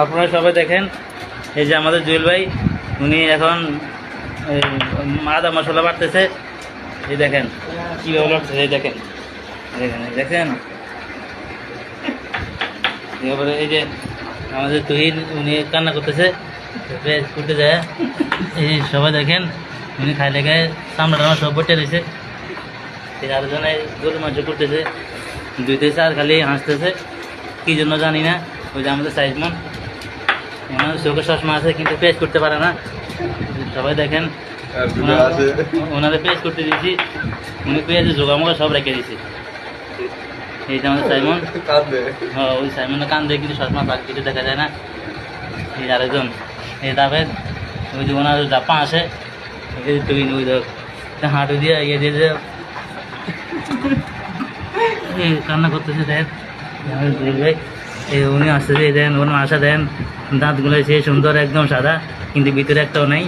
আপনারা সবাই দেখেন, এই যে আমাদের জুয়েল ভাই, উনি এখন আদা মশলা বাড়তেছে। এই দেখেন কীভাবে বাড়তেছে, এই দেখেন দেখেন। এবারে এই যে আমাদের তুহিন, উনি কান্না করতেছে, পেঁয়াজ কুটতে যায়। এই সবাই দেখেন, উনি খাই লেগে সামনে আমার সব বটে রয়েছে। এই আরেকজনে গরু মাংস করতেছে, দুইতেছে আর খালি হাসতেছে, কী জন্য জানি না। ওই যে আমাদের সাইজমন, আমাদের চোখে চশমা আছে কিন্তু পেঁয়াজ করতে পারে না। সবাই দেখেন, ওনাদের পেঁয়াজ করতে দিয়েছি, উনি পেঁয়াজের জোগামোগা সব রেখে দিয়েছি। এই যে আমাদের সাইমন, হ্যাঁ ওই সাইমনের কান দিয়ে কিন্তু চশমা পাক কিছু দেখা যায় না। এই আরেকজন, এই তারপরে ওই যে ওনার জাপা আসে, এই তুই ওই হাঁটু দিয়ে ইয়ে দিয়ে কান্না করতেছে। দেন এই উনি আসতেছে, দেন ওনার আসা, দেন দাঁতগুলো সে সুন্দর একদম সাদা, কিন্তু ভিতরে একটাও নেই।